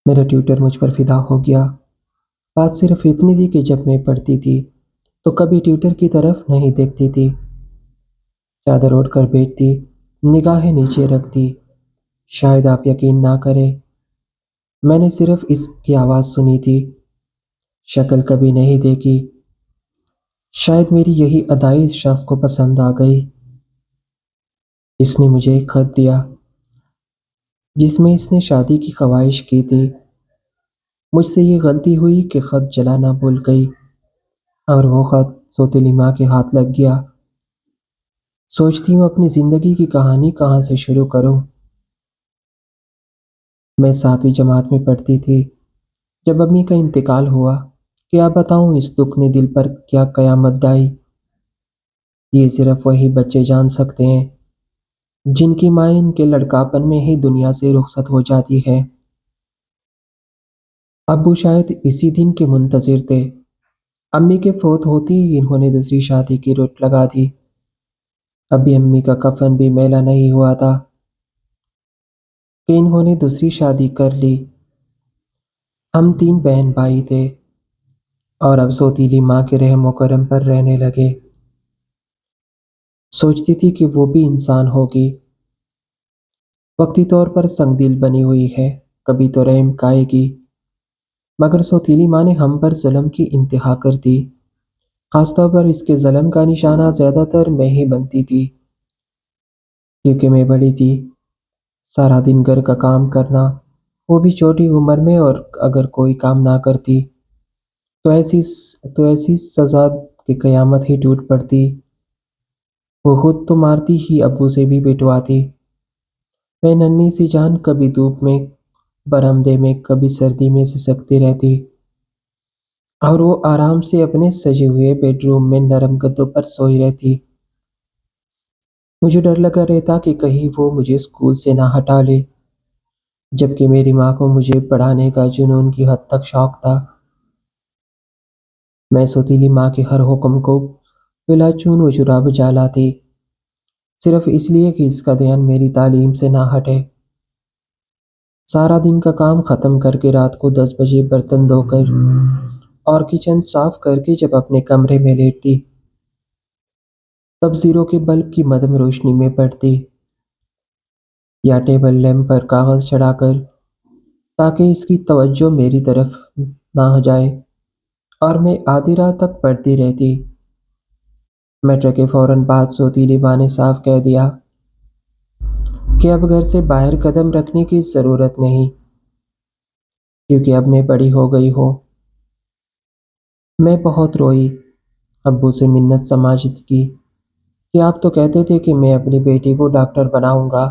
میرا ٹیوٹر مجھ پر فدا ہو گیا۔ بات صرف اتنی تھی کہ جب میں پڑھتی تھی تو کبھی ٹیوٹر کی طرف نہیں دیکھتی تھی۔ چادر اوڑھ کر بیٹھتی، نگاہیں نیچے رکھتی۔ شاید آپ یقین نہ کریں، میں نے صرف اس کی آواز سنی تھی، شکل کبھی نہیں دیکھی۔ شاید میری یہی ادائی اس شخص کو پسند آ گئی۔ اس نے مجھے ایک خط دیا جس میں اس نے شادی کی خواہش کی تھی۔ مجھ سے یہ غلطی ہوئی کہ خط جلانا بھول گئی اور وہ خط سوتیلی ماں کے ہاتھ لگ گیا۔ سوچتی ہوں اپنی زندگی کی کہانی کہاں سے شروع کروں۔ میں 7ویں جماعت میں پڑھتی تھی جب امی کا انتقال ہوا۔ کیا بتاؤں اس دکھ نے دل پر کیا قیامت ڈائی۔ یہ صرف وہی بچے جان سکتے ہیں جن کی ماں ان کے لڑکاپن میں ہی دنیا سے رخصت ہو جاتی ہے۔ ابو شاید اسی دن کے منتظر تھے۔ امی کے فوت ہوتی ہی انہوں نے دوسری شادی کی رٹ لگا دی۔ ابھی امی کا کفن بھی میلا نہیں ہوا تھا کہ انہوں نے دوسری شادی کر لی۔ ہم 3 بہن بھائی تھے اور اب سوتیلی ماں کے رحم و کرم پر رہنے لگے۔ سوچتی تھی کہ وہ بھی انسان ہوگی، وقتی طور پر سنگ دل بنی ہوئی ہے، کبھی تو رحم کھائے گی۔ مگر سوتیلی ماں نے ہم پر ظلم کی انتہا کر دی۔ خاص طور پر اس کے ظلم کا نشانہ زیادہ تر میں ہی بنتی تھی، کیونکہ میں بڑی تھی۔ سارا دن گھر کا کام کرنا، وہ بھی چھوٹی عمر میں، اور اگر کوئی کام نہ کرتی تو ایسی سزا کہ قیامت ہی ٹوٹ پڑتی۔ وہ خود تو مارتی ہی، ابو سے بھی پٹواتی۔ میں ننھی سی جان کبھی دھوپ میں برآمدے میں، کبھی سردی میں سسکتی رہتی، اور وہ آرام سے اپنے سجے ہوئے بیڈ روم میں نرم گدوں پر سوئی رہتی۔ مجھے ڈر لگا رہتا کہ کہیں وہ مجھے اسکول سے نہ ہٹا لے، جبکہ میری ماں کو مجھے پڑھانے کا جنون کی حد تک شوق تھا۔ میں سوتیلی ماں کے ہر حکم کو بلا چون و چرا بجا لاتی، صرف اس لیے کہ اس کا دھیان میری تعلیم سے نہ ہٹے۔ سارا دن کا کام ختم کر کے رات کو 10 بجے برتن دھو کر اور کچن صاف کر کے جب اپنے کمرے میں لیٹتی، تب زیرو کے بلب کی مدھم روشنی میں پڑھتی، یا ٹیبل لیمپ پر کاغذ چڑھا کر، تاکہ اس کی توجہ میری طرف نہ ہو جائے، اور میں آدھی رات تک پڑھتی رہتی۔ میٹرک کے فوراً بعد سوتیلی ماں نے صاف کہہ دیا کہ اب گھر سے باہر قدم رکھنے کی ضرورت نہیں، کیونکہ اب میں بڑی ہو گئی ہوں۔ میں بہت روئی، ابو سے منت سماجت کی کہ آپ تو کہتے تھے کہ میں اپنی بیٹی کو ڈاکٹر بناؤں گا،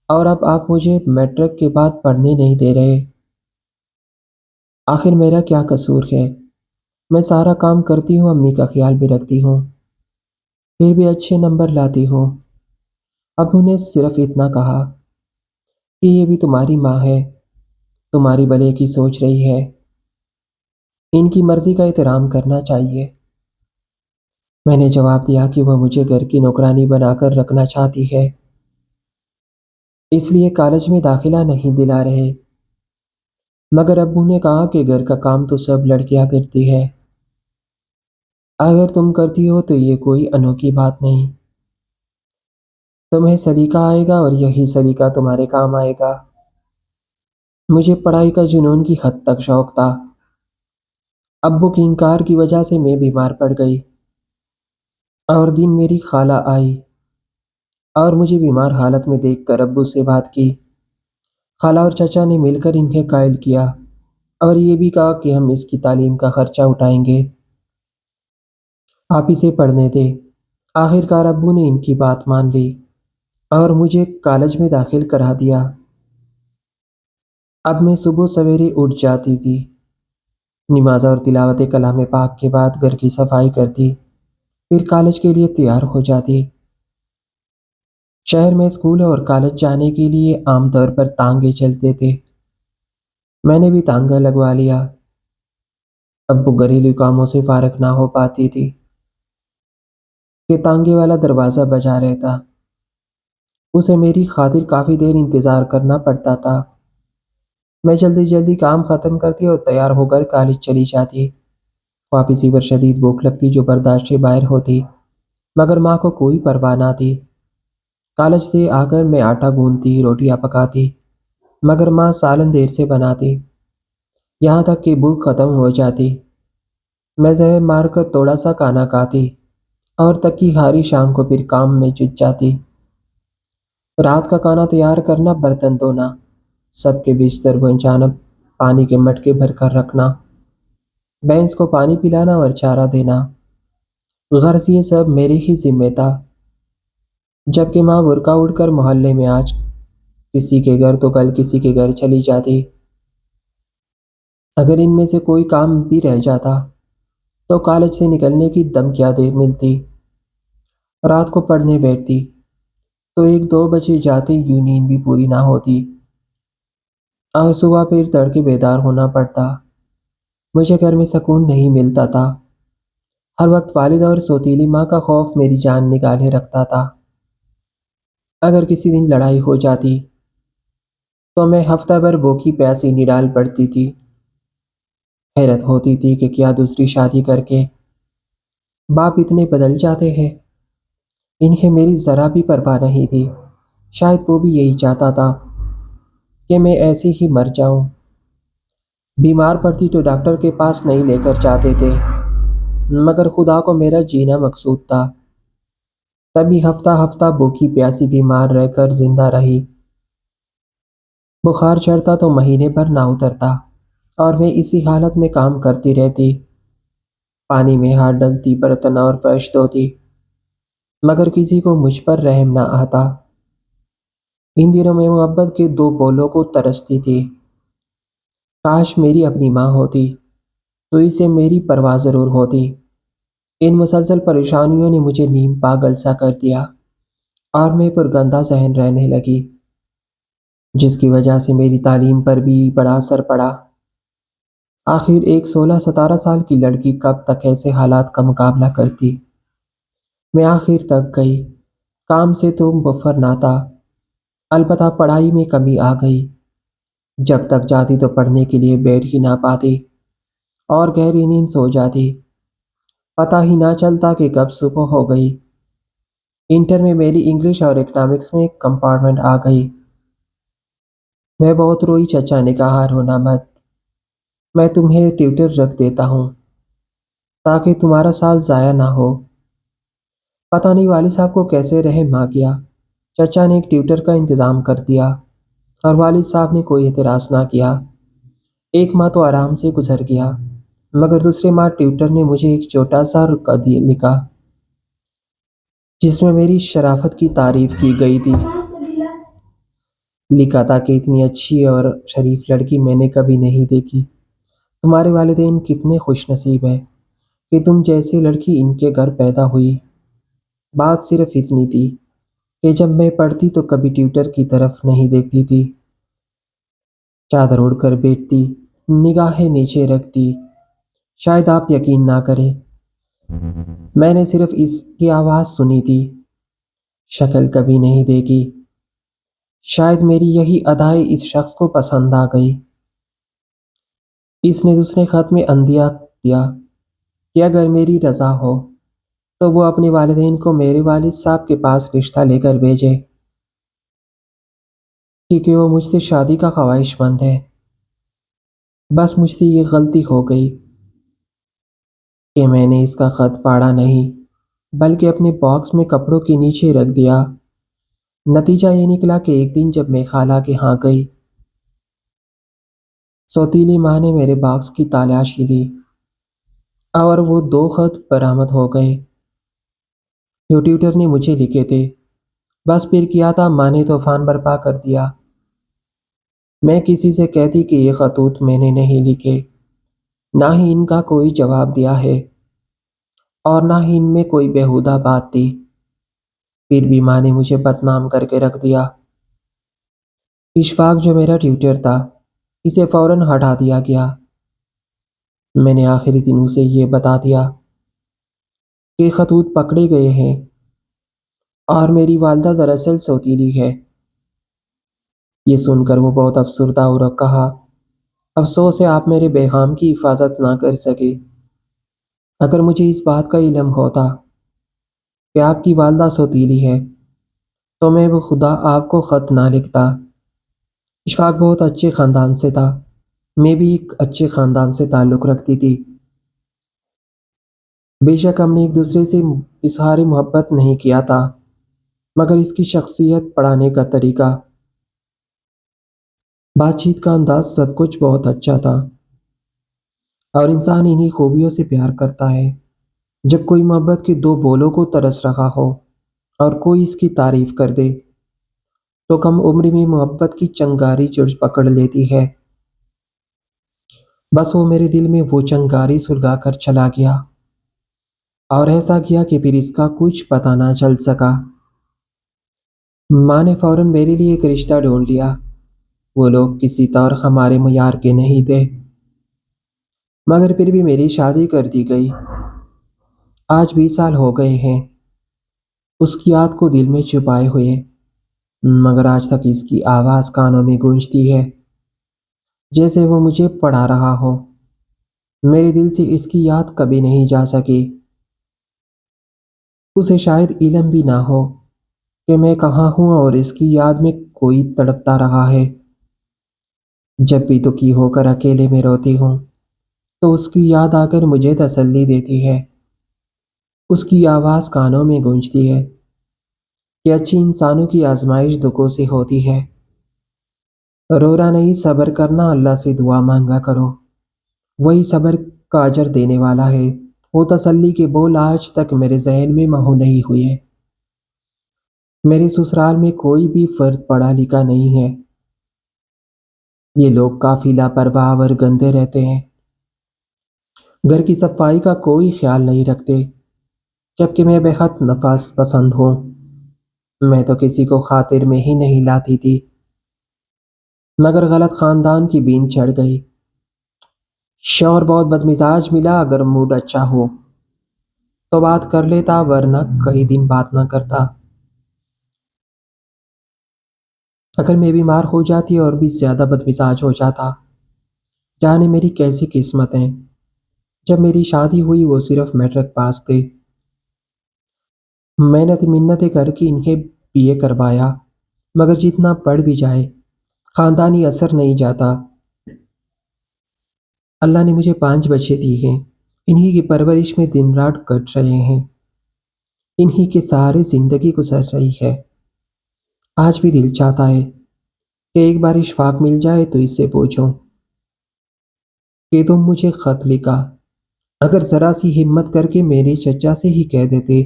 اور اب آپ مجھے میٹرک کے بعد پڑھنے نہیں دے رہے۔ آخر میرا کیا قصور ہے؟ میں سارا کام کرتی ہوں، امی کا خیال بھی رکھتی ہوں، پھر بھی اچھے نمبر لاتی ہوں۔ ابو نے صرف اتنا کہا کہ یہ بھی تمہاری ماں ہے، تمہاری بھلے کی سوچ رہی ہے، ان کی مرضی کا احترام کرنا چاہیے۔ میں نے جواب دیا کہ وہ مجھے گھر کی نوکرانی بنا کر رکھنا چاہتی ہے، اس لیے کالج میں داخلہ نہیں دلا رہے۔ مگر ابو نے کہا کہ گھر کا کام تو سب لڑکیاں کرتی ہے، اگر تم کرتی ہو تو یہ کوئی انوکھی بات نہیں، تمہیں سلیقہ آئے گا اور یہی سلیقہ تمہارے کام آئے گا۔ مجھے پڑھائی کا جنون کی حد تک شوق تھا۔ ابو کی انکار کی وجہ سے میں بیمار پڑ گئی، اور دن میری خالہ آئی اور مجھے بیمار حالت میں دیکھ کر ابو سے بات کی۔ خالہ اور چچا نے مل کر انہیں قائل کیا، اور یہ بھی کہا کہ ہم اس کی تعلیم کا خرچہ اٹھائیں گے، آپ اسے پڑھنے دیں۔ آخر کار ابو نے ان کی بات مان لی اور مجھے کالج میں داخل کرا دیا۔ اب میں صبح سویرے اٹھ جاتی تھی، نماز اور تلاوت کلام پاک کے بعد گھر کی صفائی کرتی، پھر کالج کے لیے تیار ہو جاتی۔ شہر میں اسکول اور کالج جانے کے لیے عام طور پر تانگے چلتے تھے، میں نے بھی تانگا لگوا لیا۔ ابو گھریلو کاموں سے فارغ نہ ہو پاتی تھی کہ تانگے والا دروازہ بجا رہتا، اسے میری خاطر کافی دیر انتظار کرنا پڑتا تھا۔ میں جلدی جلدی کام ختم کرتی اور تیار ہو کر کالج چلی جاتی۔ واپسی پر شدید بھوک لگتی جو برداشت سے باہر ہوتی، مگر ماں کو کوئی پرواہ نہ تھی۔ کالج سے آ کر میں آٹا گوندتی، روٹیاں پکاتی، مگر ماں سالن دیر سے بناتی، یہاں تک کہ بھوک ختم ہو جاتی۔ میں زہر مار کر تھوڑا سا کھانا کھاتی اور تکی ہاری شام کو پھر کام میں جٹ جاتی۔ رات کا کھانا تیار کرنا، برتن دھونا، سب کے بستر پہنچانا، پانی کے مٹکے بھر کر رکھنا، بھینس کو پانی پلانا اور چارہ دینا، غرض یہ سب میرے ہی ذمہ تھا۔ جبکہ ماں برقع اڑ کر محلے میں آج کسی کے گھر تو کل کسی کے گھر چلی جاتی۔ اگر ان میں سے کوئی کام بھی رہ جاتا تو کالج سے نکلنے کی دم کیا دیر ملتی۔ رات کو پڑھنے بیٹھتی تو 1-2 بجے جاتے، یوں نیند بھی پوری نہ ہوتی اور صبح پھر تڑکے بیدار ہونا پڑتا۔ مجھے گھر میں سکون نہیں ملتا تھا۔ ہر وقت والدہ اور سوتیلی ماں کا خوف میری جان نکالے رکھتا تھا۔ اگر کسی دن لڑائی ہو جاتی تو میں ہفتہ بھر بھوکی پیاسی نڈال پڑتی تھی۔ حیرت ہوتی تھی کہ کیا دوسری شادی کر کے باپ اتنے بدل جاتے ہیں۔ انہیں میری ذرا بھی پرواہ نہیں تھی۔ شاید وہ بھی یہی چاہتا تھا کہ میں ایسے ہی مر جاؤں۔ بیمار پڑتی تو ڈاکٹر کے پاس نہیں لے کر جاتے تھے، مگر خدا کو میرا جینا مقصود تھا۔ تبھی ہفتہ ہفتہ بھوکی پیاسی بیمار رہ کر زندہ رہی۔ بخار چڑھتا تو مہینے بھر نہ اترتا اور میں اسی حالت میں کام کرتی رہتی، پانی میں ہاتھ ڈلتی، برتن اور فرش دھوتی، مگر کسی کو مجھ پر رحم نہ آتا۔ ان دنوں میں محبت کے دو بولوں کو ترستی تھی۔ کاش میری اپنی ماں ہوتی تو اسے میری پرواہ ضرور ہوتی۔ ان مسلسل پریشانیوں نے مجھے نیم پاگل سا کر دیا اور میں پر گندہ ذہن رہنے لگی، جس کی وجہ سے میری تعلیم پر بھی بڑا اثر پڑا۔ آخر ایک 16-17 سال کی لڑکی کب تک ایسے حالات کا مقابلہ کرتی؟ میں آخر تک گئی۔ کام سے تو مفر نہ تھا، البتہ پڑھائی میں کمی آ گئی۔ جب تک جاتی تو پڑھنے کے لیے بیٹھ ہی نہ پاتی اور گہری نیند سو جاتی، پتہ ہی نہ چلتا کہ کب صبح ہو گئی۔ انٹر میں میری انگلش اور اکنامکس میں ایک کمپارٹمنٹ آ گئی۔ میں بہت روئی۔ چچا نے کہا رونا مت، میں تمہیں ٹیوٹر رکھ دیتا ہوں تاکہ تمہارا سال ضائع نہ ہو۔ پتہ نہیں والد صاحب کو کیسے رحم آ گیا۔ چچا نے ایک ٹیوٹر کا انتظام کر دیا اور والد صاحب نے کوئی اعتراض نہ کیا۔ ایک ماہ تو آرام سے گزر گیا، مگر دوسرے ماہ ٹیوٹر نے مجھے ایک چھوٹا سا رکا لکھا جس میں میری شرافت کی تعریف کی گئی تھی۔ لکھا تھا کہ اتنی اچھی اور شریف لڑکی میں نے کبھی نہیں دیکھی۔ تمہارے والدین کتنے خوش نصیب ہیں کہ تم جیسی لڑکی ان کے گھر پیدا ہوئی۔ بات صرف اتنی تھی کہ جب میں پڑھتی تو کبھی ٹیوٹر کی طرف نہیں دیکھتی تھی، چادر اڑ کر بیٹھتی، نگاہیں نیچے رکھتی۔ شاید آپ یقین نہ کریں، میں نے صرف اس کی آواز سنی تھی، شکل کبھی نہیں دیکھی۔ شاید میری یہی ادائیں اس شخص کو پسند آ گئی۔ اس نے دوسرے خط میں عندیہ دیا کہ اگر میری رضا ہو تو وہ اپنے والدین کو میرے والد صاحب کے پاس رشتہ لے کر بھیجے، کیونکہ وہ مجھ سے شادی کا خواہش مند ہے۔ بس مجھ سے یہ غلطی ہو گئی کہ میں نے اس کا خط پاڑا نہیں، بلکہ اپنے باکس میں کپڑوں کے نیچے رکھ دیا۔ نتیجہ یہ نکلا کہ ایک دن جب میں خالہ کے ہاں گئی، سوتیلی ماں نے میرے باکس کی تلاشی لی اور وہ 2 خط برآمد ہو گئے جو ٹیوٹر نے مجھے لکھے تھے۔ بس پھر کیا تھا، ماں نے طوفان برپا کر دیا۔ میں کسی سے کہتی کہ یہ خطوط میں نے نہیں لکھے، نہ ہی ان کا کوئی جواب دیا ہے اور نہ ہی ان میں کوئی بیہودہ بات تھی، پھر بھی ماں نے مجھے بدنام کر کے رکھ دیا۔ اشفاق جو میرا ٹیوٹر تھا، اسے فوراً ہٹا دیا گیا۔ میں نے آخری دن اسے یہ بتا دیا کہ خطوط پکڑے گئے ہیں اور میری والدہ دراصل سوتیلی ہے۔ یہ سن کر وہ بہت افسردہ اور کہا افسوس ہے آپ میرے پیغام کی حفاظت نہ کر سکے۔ اگر مجھے اس بات کا علم ہوتا کہ آپ کی والدہ سوتیلی ہے تو میں وہ خدا آپ کو خط نہ لکھتا۔ اشفاق بہت اچھے خاندان سے تھا، میں بھی ایک اچھے خاندان سے تعلق رکھتی تھی۔ بے شک ہم نے ایک دوسرے سے اظہار محبت نہیں کیا تھا، مگر اس کی شخصیت، پڑھانے کا طریقہ، بات چیت کا انداز، سب کچھ بہت اچھا تھا۔ اور انسان انہی خوبیوں سے پیار کرتا ہے۔ جب کوئی محبت کے دو بولوں کو ترس رہا ہو اور کوئی اس کی تعریف کر دے تو کم عمر میں محبت کی چنگاری جڑ پکڑ لیتی ہے۔ بس وہ میرے دل میں وہ چنگاری سلگا کر چلا گیا، اور ایسا کیا کہ پھر اس کا کچھ پتہ نہ چل سکا۔ ماں نے فوراً میرے لیے ایک رشتہ ڈھونڈ لیا۔ وہ لوگ کسی طور ہمارے معیار کے نہیں تھے، مگر پھر بھی میری شادی کر دی گئی۔ آج 20 سال ہو گئے ہیں اس کی یاد کو دل میں چھپائے ہوئے، مگر آج تک اس کی آواز کانوں میں گونجتی ہے، جیسے وہ مجھے پڑھا رہا ہو۔ میرے دل سے اس کی یاد کبھی نہیں جا سکی۔ اسے شاید علم بھی نہ ہو کہ میں کہاں ہوں، اور اس کی یاد میں کوئی تڑپتا رہا ہے۔ جب بھی دکھی ہو کر اکیلے میں روتی ہوں تو اس کی یاد آ کر مجھے تسلی دیتی ہے۔ اس کی آواز کانوں میں گونجتی ہے کہ اچھی انسانوں کی آزمائش دکھوں سے ہوتی ہے۔ رونا نہیں، صبر کرنا، اللہ سے دعا مانگا کرو، وہی صبر کا اجر دینے والا ہے۔ وہ تسلی کے بول آج تک میرے ذہن میں محو نہیں ہوئے۔ میرے سسرال میں کوئی بھی فرد پڑھا لکھا نہیں ہے، یہ لوگ کافی لاپرواہ اور گندے رہتے ہیں، گھر کی صفائی کا کوئی خیال نہیں رکھتے، جبکہ میں بے حد نفاس پسند ہوں۔ میں تو کسی کو خاطر میں ہی نہیں لاتی تھی، مگر غلط خاندان کی بین چڑھ گئی۔ شوہر بہت بدمزاج ملا، اگر موڈ اچھا ہو تو بات کر لیتا، ورنہ کئی دن بات نہ کرتا۔ اگر میں بیمار ہو جاتی اور بھی زیادہ بدمزاج ہو جاتا۔ جانے میری کیسی قسمت ہے، جب میری شادی ہوئی وہ صرف میٹرک پاس تھے۔ محنت منتیں کر کے انہیں بی اے کروایا، مگر جتنا پڑھ بھی جائے خاندانی اثر نہیں جاتا۔ اللہ نے مجھے 5 بچے دی ہیں، انہی کی پرورش میں دن رات کٹ رہے ہیں، انہی کے سارے زندگی گزر رہی ہے۔ آج بھی دل چاہتا ہے کہ ایک بار اشفاق مل جائے تو اس سے پوچھوں کہ تم مجھے خط لکھا، اگر ذرا سی ہمت کر کے میرے چچا سے ہی کہہ دیتے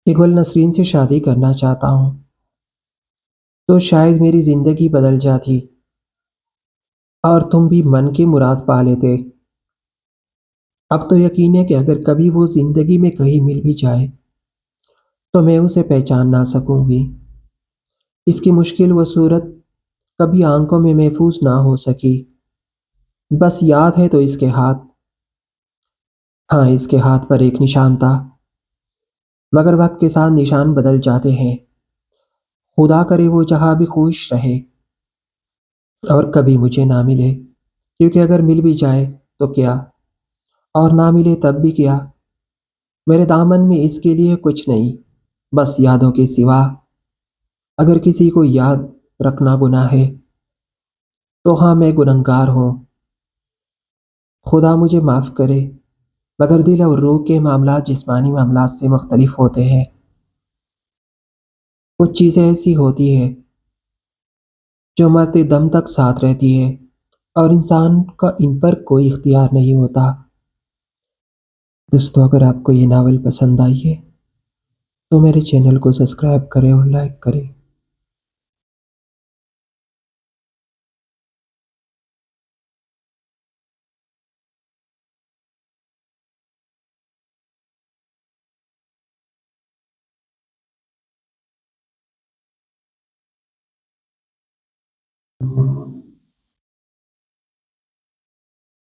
کہ گل نسرین سے شادی کرنا چاہتا ہوں تو شاید میری زندگی بدل جاتی اور تم بھی من کی مراد پا لیتے۔ اب تو یقین ہے کہ اگر کبھی وہ زندگی میں کہیں مل بھی جائے تو میں اسے پہچان نہ سکوں گی۔ اس کی مشکل وہ صورت کبھی آنکھوں میں محفوظ نہ ہو سکی۔ بس یاد ہے تو اس کے ہاتھ، ہاں اس کے ہاتھ پر ایک نشان تھا، مگر وقت کے ساتھ نشان بدل جاتے ہیں۔ خدا کرے وہ جہاں بھی خوش رہے اور کبھی مجھے نہ ملے، کیونکہ اگر مل بھی جائے تو کیا، اور نہ ملے تب بھی کیا، میرے دامن میں اس کے لیے کچھ نہیں، بس یادوں کے سوا۔ اگر کسی کو یاد رکھنا گناہ ہے تو ہاں میں گنہگار ہوں، خدا مجھے معاف کرے، مگر دل اور روح کے معاملات جسمانی معاملات سے مختلف ہوتے ہیں۔ کچھ چیزیں ایسی ہوتی ہیں جو مرتے دم تک ساتھ رہتی ہے، اور انسان کا ان پر کوئی اختیار نہیں ہوتا۔ دوستو اگر آپ کو یہ ناول پسند آئی ہے تو میرے چینل کو سبسکرائب کریں اور لائک کریں۔